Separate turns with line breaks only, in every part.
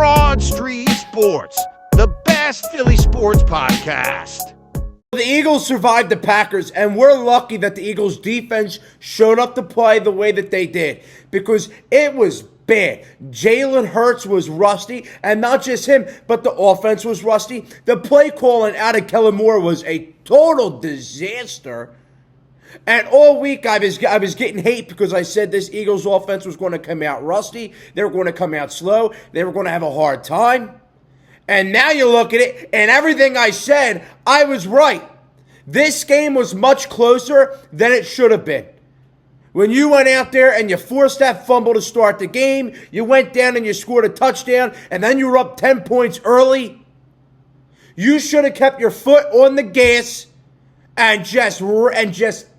Broad Street Sports, the best Philly sports podcast.
The Eagles survived the Packers, and we're lucky that the Eagles defense showed up to play the way that they did, because it was bad. Jalen Hurts was rusty, and not just him, but the offense was rusty. The play calling out of Kellen Moore was a total disaster. And all week I was getting hate because I said this Eagles offense was going to come out rusty. They were going to come out slow. They were going to have a hard time. And now you look at it, and everything I said, I was right. This game was much closer than it should have been. When you went out there and you forced that fumble to start the game, you went down and you scored a touchdown, and then you were up 10 points early, you should have kept your foot on the gas and just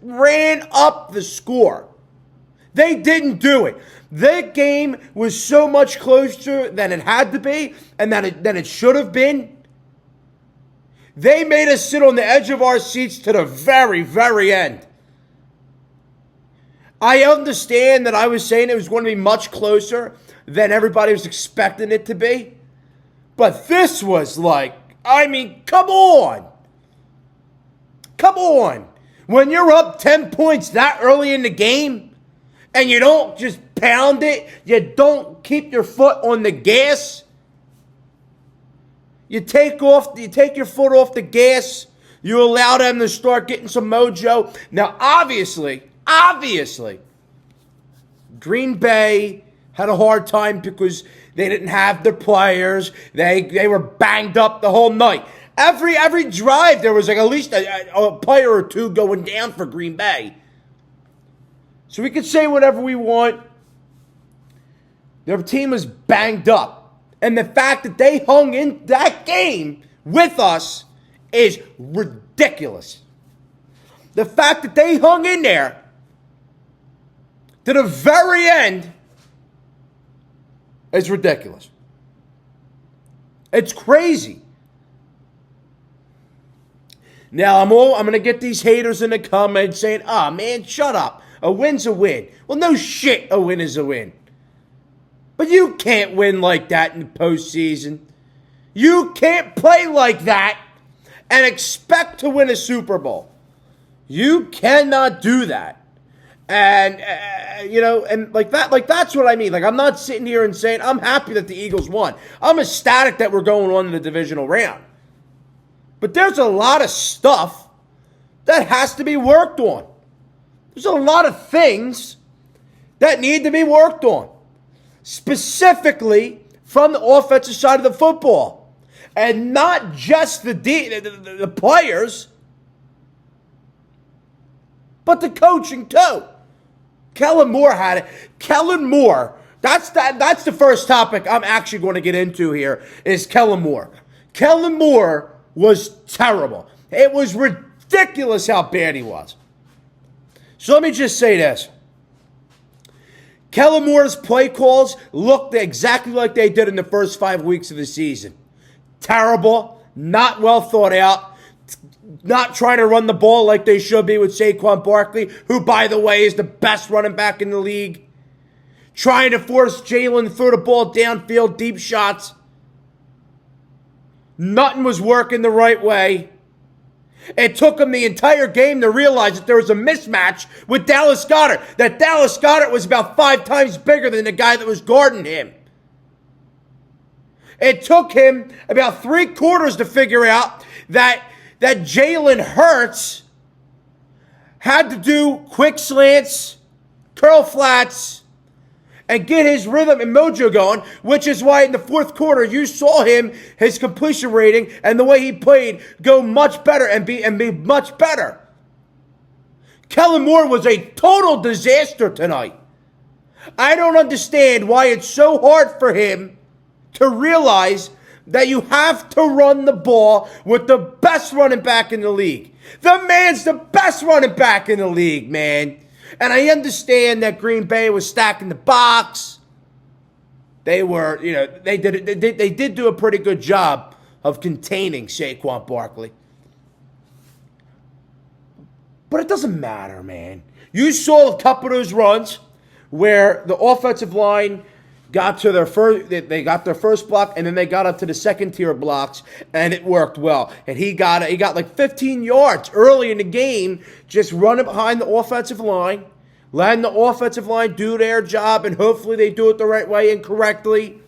ran up the score. They didn't do it. That game was so much closer than it had to be and than it should have been. They made us sit on the edge of our seats to the very, very end. I understand that I was saying it was going to be much closer than everybody was expecting it to be. But this was come on. Come on. When you're up 10 points that early in the game and you don't just pound it, you don't keep your foot on the gas, you take your foot off the gas, you allow them to start getting some mojo. Now, obviously, Green Bay had a hard time because they didn't have the players. They were banged up the whole night. Every drive, there was at least a player or two going down for Green Bay. So we can say whatever we want. Their team was banged up. And the fact that they hung in that game with us is ridiculous. The fact that they hung in there to the very end is ridiculous. It's crazy. Now, I'm going to get these haters in the comments saying, man, shut up. A win's a win. Well, no shit, a win is a win. But you can't win like that in the postseason. You can't play like that and expect to win a Super Bowl. You cannot do that. And, that's what I mean. I'm not sitting here and saying, I'm happy that the Eagles won. I'm ecstatic that we're going on to the divisional round. But there's a lot of stuff that has to be worked on. There's a lot of things that need to be worked on. Specifically from the offensive side of the football. And not just the players, but the coaching too. Kellen Moore had it. Kellen Moore, that's the first topic I'm actually going to get into here, is Kellen Moore. Kellen Moore was terrible. It was ridiculous how bad he was. So let me just say this. Kellen Moore's play calls looked exactly like they did in the first 5 weeks of the season. Terrible, not well thought out, not trying to run the ball like they should be with Saquon Barkley, who, by the way, is the best running back in the league. Trying to force Jalen to throw the ball downfield, deep shots. Nothing was working the right way. It took him the entire game to realize that there was a mismatch with Dallas Goedert. That Dallas Goedert was about 5 times bigger than the guy that was guarding him. It took him about 3 quarters to figure out that Jalen Hurts had to do quick slants, curl flats, and get his rhythm and mojo going, which is why in the fourth quarter you saw his completion rating and the way he played go much better and be much better. Kellen Moore was a total disaster tonight. I don't understand why it's so hard for him to realize that you have to run the ball with the best running back in the league. The man's the best running back in the league, man. And I understand that Green Bay was stacking the box. They were, they did do a pretty good job of containing Saquon Barkley. But it doesn't matter, man. You saw a couple of those runs where the offensive line got to their first. They got their first block, and then they got up to the second tier blocks, and it worked well. And he got like 15 yards early in the game, just running behind the offensive line, letting the offensive line do their job, and hopefully they do it the right way and correctly.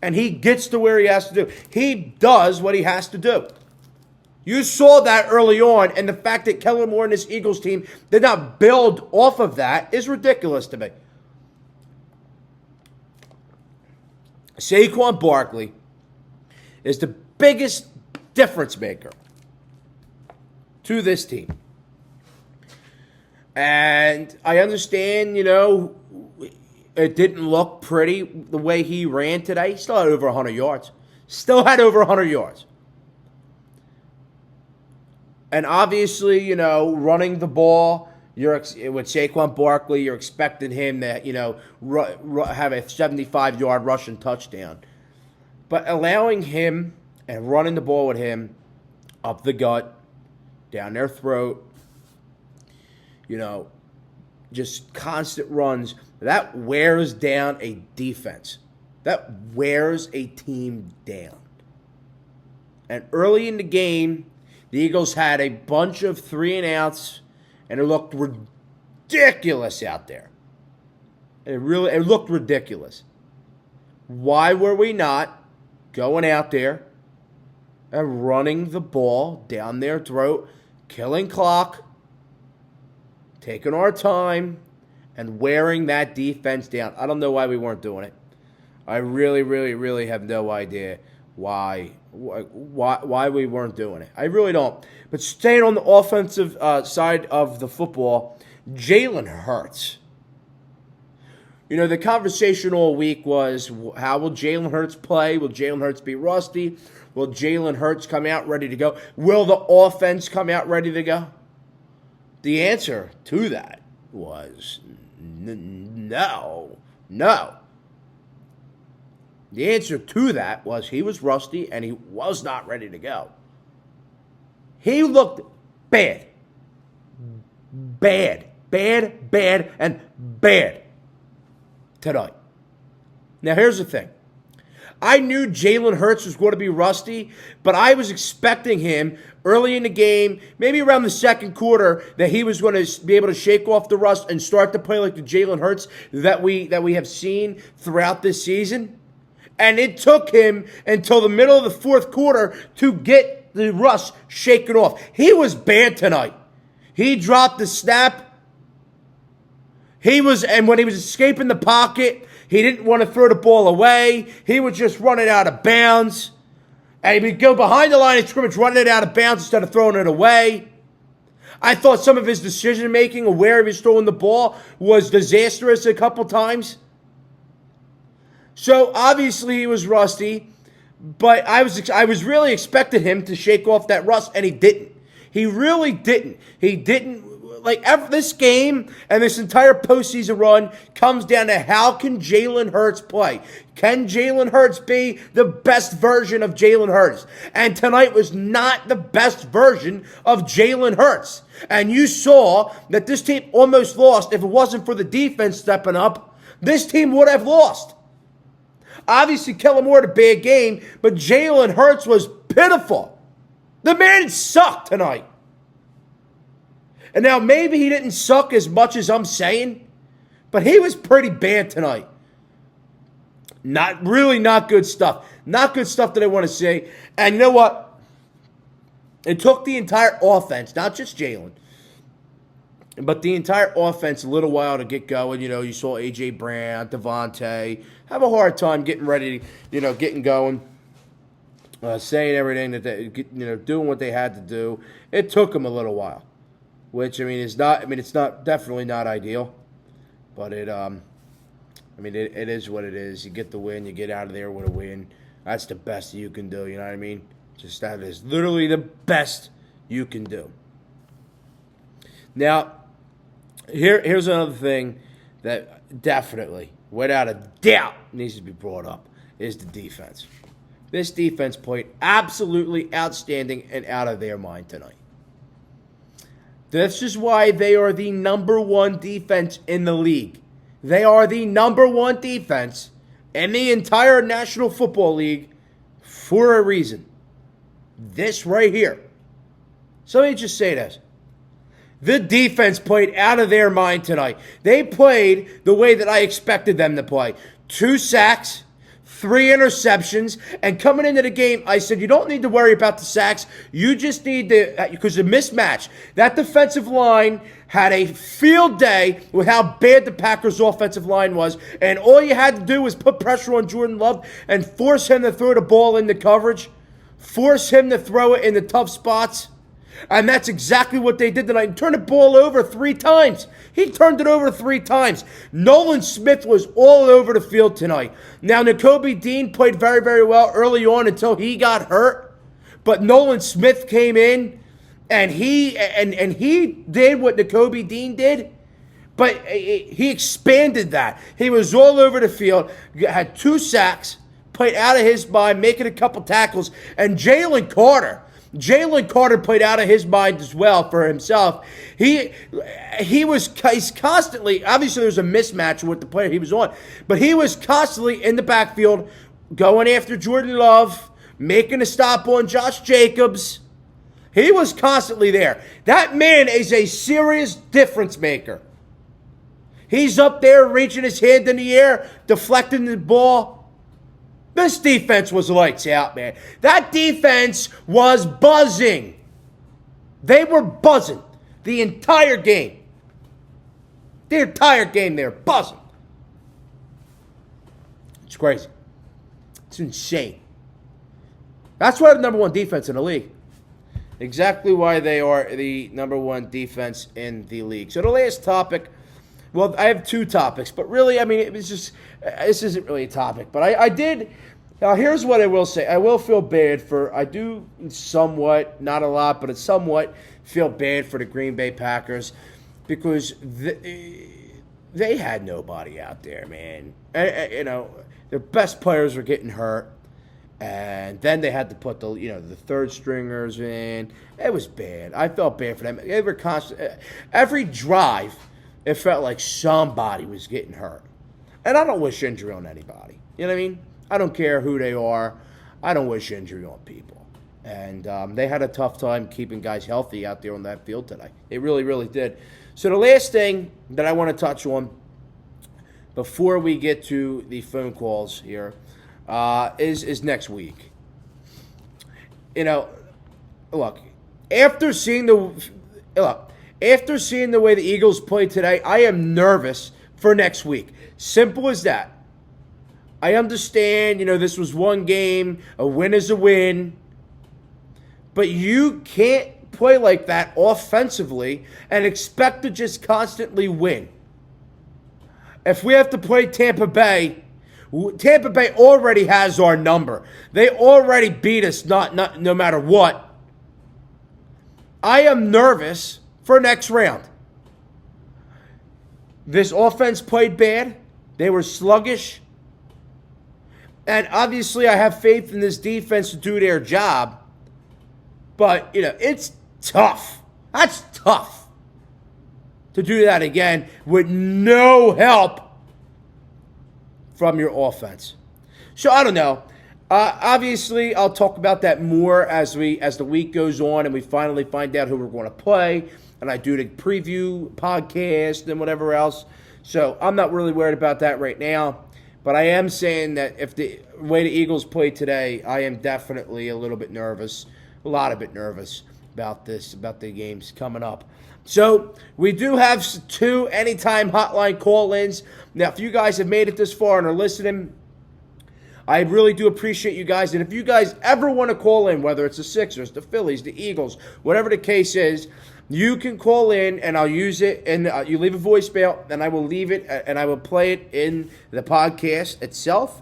And he gets to where he has to do. He does what he has to do. You saw that early on, and the fact that Kellen Moore and this Eagles team did not build off of that is ridiculous to me. Saquon Barkley is the biggest difference maker to this team. And I understand, it didn't look pretty the way he ran today. He still had over 100 yards. And obviously, running the ball, with Saquon Barkley, you're expecting him to, have a 75-yard rushing touchdown. But allowing him and running the ball with him up the gut, down their throat, just constant runs, that wears down a defense. That wears a team down. And early in the game, the Eagles had a bunch of 3-and-outs, and it looked ridiculous out there. It looked ridiculous. Why were we not going out there and running the ball down their throat, killing clock, taking our time, and wearing that defense down? I don't know why we weren't doing it. I really, really, really have no idea why we weren't doing it. I really don't. But staying on the offensive side of the football, Jalen Hurts. The conversation all week was, how will Jalen Hurts play? Will Jalen Hurts be rusty? Will Jalen Hurts come out ready to go? Will the offense come out ready to go? The answer to that was no. The answer to that was he was rusty and he was not ready to go. He looked bad. Bad tonight. Now, here's the thing. I knew Jalen Hurts was going to be rusty, but I was expecting him early in the game, maybe around the second quarter, that he was going to be able to shake off the rust and start to play like the Jalen Hurts that we have seen throughout this season. And it took him until the middle of the fourth quarter to get the rust shaken off. He was bad tonight. He dropped the snap. And when he was escaping the pocket, he didn't want to throw the ball away. He was just running out of bounds. And he would go behind the line of scrimmage, running it out of bounds instead of throwing it away. I thought some of his decision-making or where he was throwing the ball was disastrous a couple times. So, obviously, he was rusty, but I was really expecting him to shake off that rust, and he didn't. He really didn't. He didn't. This game and this entire postseason run comes down to, how can Jalen Hurts play? Can Jalen Hurts be the best version of Jalen Hurts? And tonight was not the best version of Jalen Hurts. And you saw that this team almost lost. If it wasn't for the defense stepping up, this team would have lost. Obviously, Kellen Moore had a bad game, but Jalen Hurts was pitiful. The man sucked tonight. And now maybe he didn't suck as much as I'm saying, but he was pretty bad tonight. Not good stuff. Not good stuff that I want to say. And you know what? It took the entire offense, not just Jalen, but the entire offense a little while to get going. You saw A.J. Brown, Devontae have a hard time getting ready, getting going, saying everything that they, doing what they had to do. It took them a little while, which, it's not definitely not ideal, but it is what it is. You get the win, you get out of there with a win. That's the best you can do, you know what I mean? Just that is literally the best you can do. Now, here's another thing that definitely, without a doubt, needs to be brought up, is the defense. This defense played absolutely outstanding and out of their mind tonight. This is why they are the number one defense in the league. They are the number one defense in the entire National Football League for a reason. This right here. So let me just say this. The defense played out of their mind tonight. They played the way that I expected them to play. 2 sacks, 3 interceptions, and coming into the game, I said, you don't need to worry about the sacks. You just need to, because the mismatch. That defensive line had a field day with how bad the Packers' offensive line was, and all you had to do was put pressure on Jordan Love and force him to throw the ball into coverage, force him to throw it in the tough spots. And that's exactly what they did tonight. And turned the ball over 3 times. He turned it over 3 times. Nolan Smith was all over the field tonight. Now, Nakobe Dean played very, very well early on until he got hurt. But Nolan Smith came in, and he did what Nakobe Dean did. But he expanded that. He was all over the field, had 2 sacks, played out of his mind, making a couple tackles. And Jalen Carter played out of his mind as well for himself. He's constantly, obviously there's a mismatch with the player he was on, but he was constantly in the backfield going after Jordan Love, making a stop on Josh Jacobs. He was constantly there. That man is a serious difference maker. He's up there reaching his hand in the air, deflecting the ball. This defense was lights out, man. That defense was buzzing. They were buzzing the entire game. The entire game, they were buzzing. It's crazy. It's insane. That's why they're the number 1 defense in the league. Exactly why they are the number 1 defense in the league. So the last topic, well, I have 2 topics, but really, I mean, it was just, this isn't really a topic, but I did, now here's what I will say. I will feel bad I do somewhat, not a lot, but somewhat feel bad for the Green Bay Packers because they had nobody out there, man. Their best players were getting hurt. And then they had to put the third stringers in. It was bad. I felt bad for them. They were constant. Every drive, it felt like somebody was getting hurt. And I don't wish injury on anybody. You know what I mean? I don't care who they are. I don't wish injury on people. And they had a tough time keeping guys healthy out there on that field today. They really, really did. So the last thing that I want to touch on before we get to the phone calls here is next week. Look, after seeing the way the Eagles played today, I am nervous for next week. Simple as that. I understand, this was one game. A win is a win. But you can't play like that offensively and expect to just constantly win. If we have to play Tampa Bay already has our number. They already beat us no matter what. I am nervous for next round. This offense played bad. They were sluggish. And obviously I have faith in this defense to do their job. But, it's tough. That's tough to do that again with no help from your offense. So I don't know. Obviously, I'll talk about that more as the week goes on and we finally find out who we're going to play. And I do the preview podcast and whatever else. So I'm not really worried about that right now. But I am saying that if the way the Eagles played today, I am definitely a little bit nervous, a lot of bit nervous about the games coming up. So we do have 2 anytime hotline call-ins. Now, if you guys have made it this far and are listening, I really do appreciate you guys. And if you guys ever want to call in, whether it's the Sixers, the Phillies, the Eagles, whatever the case is, you can call in and I'll use it. And you leave a voicemail and I will leave it and I will play it in the podcast itself.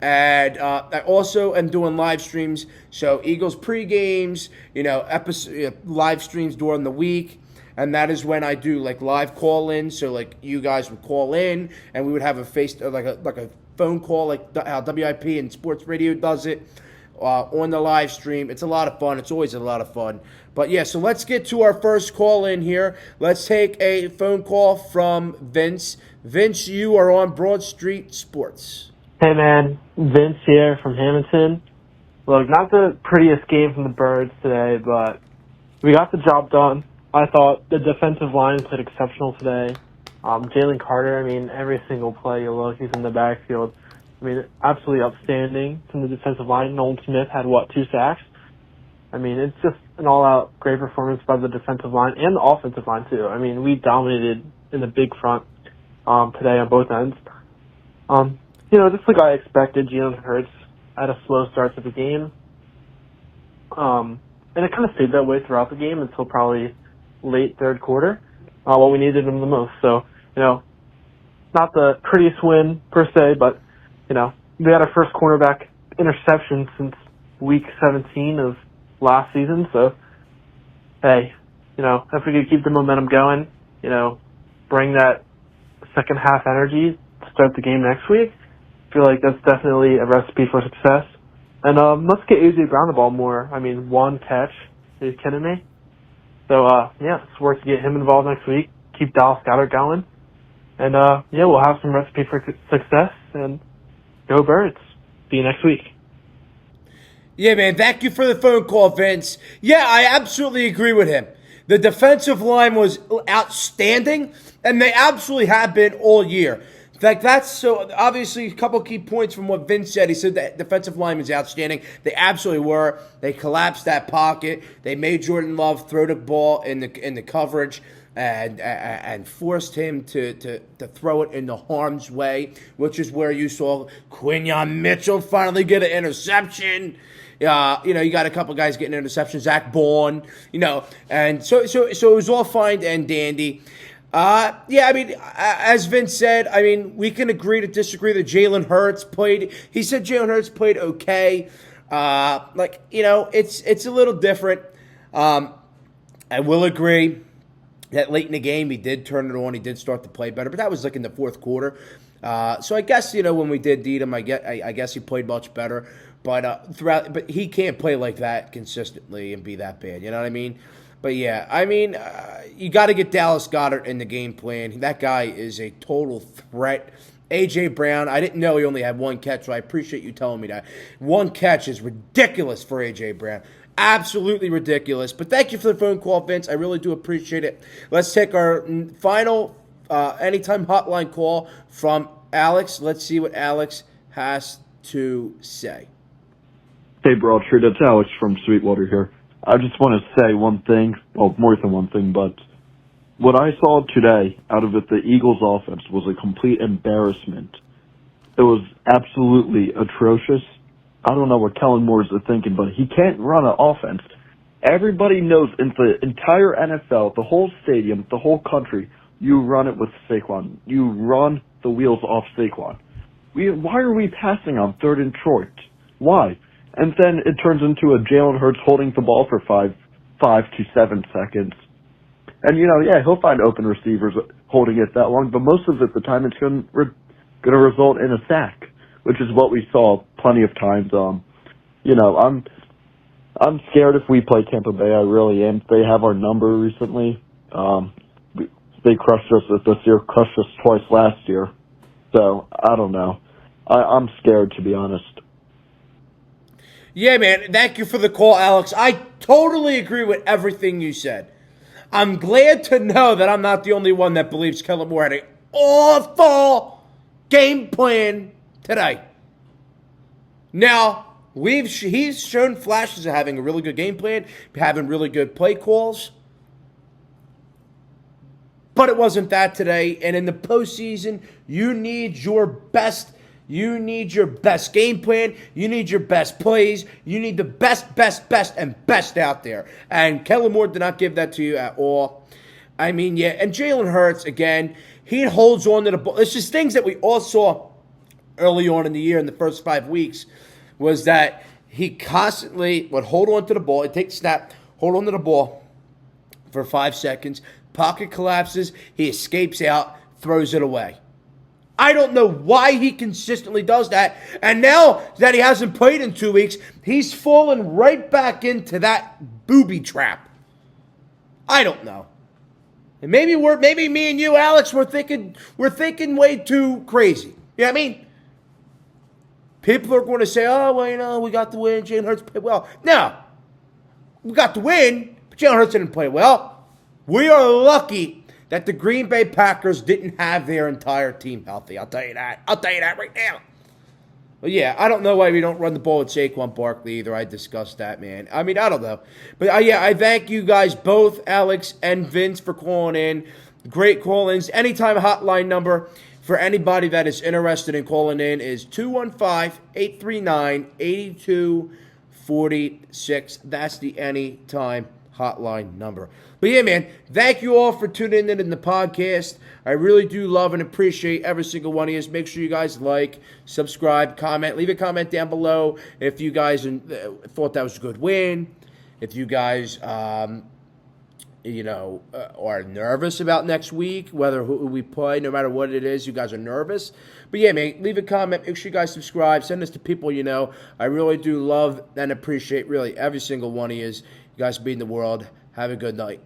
And I also am doing live streams. So Eagles pre-games, live streams during the week. And that is when I do live call-ins. So you guys would call in and we would have a a phone call like how WIP and Sports Radio does it on the live stream. It's a lot of fun. It's always a lot of fun. But yeah, so let's get to our first call in here. Let's take a phone call from Vince. Vince, you are on Broad Street Sports.
Hey man, Vince here from Hamilton. Look, not the prettiest game from the Birds today, but we got the job done. I thought the defensive line played exceptional today. Jalen Carter, every single play you look, he's in the backfield. Absolutely outstanding from the defensive line. Nolan Smith had, 2 sacks? It's just an all-out great performance by the defensive line and the offensive line, too. We dominated in the big front today on both ends. Just like I expected, Jalen Hurts had a slow start to the game. And it kind of stayed that way throughout the game until probably late third quarter, when we needed him the most. So, not the prettiest win per se, but, we had our first cornerback interception since week 17 of last season. So, hey, if we could keep the momentum going, bring that second half energy to start the game next week, I feel like that's definitely a recipe for success. And let's get AJ Brown the ball more. 1 catch. Are you kidding me? So, let's work to get him involved next week. Keep Dallas Goedert going. And, we'll have some recipe for success. And go Birds. See you next week.
Yeah, man, thank you for the phone call, Vince. Yeah, I absolutely agree with him. The defensive line was outstanding, and they absolutely have been all year. In fact, that's so obviously a couple key points from what Vince said. He said that defensive line was outstanding. They absolutely were. They collapsed that pocket. They made Jordan Love throw the ball in the coverage and forced him to throw it in the harm's way, which is where you saw Quinyon Mitchell finally get an interception. You got a couple guys getting interceptions. Zach Bourne, and so it was all fine and dandy. As Vince said, we can agree to disagree that Jalen Hurts played. He said Jalen Hurts played okay. It's a little different. I will agree that late in the game he did turn it on. He did start to play better, but that was like in the fourth quarter. So I guess when we did need him, I guess he played much better. But he can't play like that consistently and be that bad. You know what I mean? But yeah, you got to get Dallas Goedert in the game plan. That guy is a total threat. A.J. Brown, I didn't know he only had 1 catch, so I appreciate you telling me that. 1 catch is ridiculous for A.J. Brown. Absolutely ridiculous. But thank you for the phone call, Vince. I really do appreciate it. Let's take our final anytime hotline call from Alex. Let's see what Alex has to say.
Hey, Broadstreet, it's Alex from Sweetwater here. I just want to say one thing, well, more than one thing, but what I saw today out of it, the Eagles' offense was a complete embarrassment. It was absolutely atrocious. I don't know what Kellen Moore's thinking, but he can't run an offense. Everybody knows in the entire NFL, the whole stadium, the whole country, you run it with Saquon. You run the wheels off Saquon. Why are we passing on 3rd and short? Why? And then it turns into a Jalen Hurts holding the ball for 5 to 7 seconds. And, he'll find open receivers holding it that long, but most of the time it's going to result in a sack, which is what we saw plenty of times. I'm scared if we play Tampa Bay. I really am. They have our number recently. They crushed us this year, crushed us twice last year. So, I don't know. I'm scared, to be honest.
Yeah, man. Thank you for the call, Alex. I totally agree with everything you said. I'm glad to know that I'm not the only one that believes Kellen Moore had an awful game plan today. Now, he's shown flashes of having a really good game plan, having really good play calls. But it wasn't that today. And in the postseason, you need your best game plan. You need your best plays. You need the best, and best out there. And Kellen Moore did not give that to you at all. And Jalen Hurts, again, he holds on to the ball. It's just things that we all saw early on in the year in the first 5 weeks was that he constantly would hold on to the ball. He'd take a snap, hold on to the ball for 5 seconds. Pocket collapses. He escapes out, throws it away. I don't know why he consistently does that. And now that he hasn't played in 2 weeks, he's fallen right back into that booby trap. I don't know. And maybe me and you, Alex, we're thinking way too crazy. You know what I mean? People are going to say, oh, well, we got the win. Jalen Hurts played well. No. We got the win, but Jalen Hurts didn't play well. We are lucky that the Green Bay Packers didn't have their entire team healthy. I'll tell you that. I'll tell you that right now. But yeah, I don't know why we don't run the ball with Saquon Barkley either. I discussed that, man. I mean, I don't know. But yeah, I thank you guys both, Alex and Vince, for calling in. Great call-ins. Anytime hotline number for anybody that is interested in calling in is 215-839-8246. That's the anytime hotline number. But yeah, man, thank you all for tuning in the podcast. I really do love and appreciate every single one of you. Make sure you guys like, subscribe, comment. Leave a comment down below if you guys thought that was a good win. If you guys, are nervous about next week, whether who we play, no matter what it is, you guys are nervous. But yeah, man, leave a comment. Make sure you guys subscribe. Send this to people you know. I really do love and appreciate really every single one of you. You guys be in the world. Have a good night.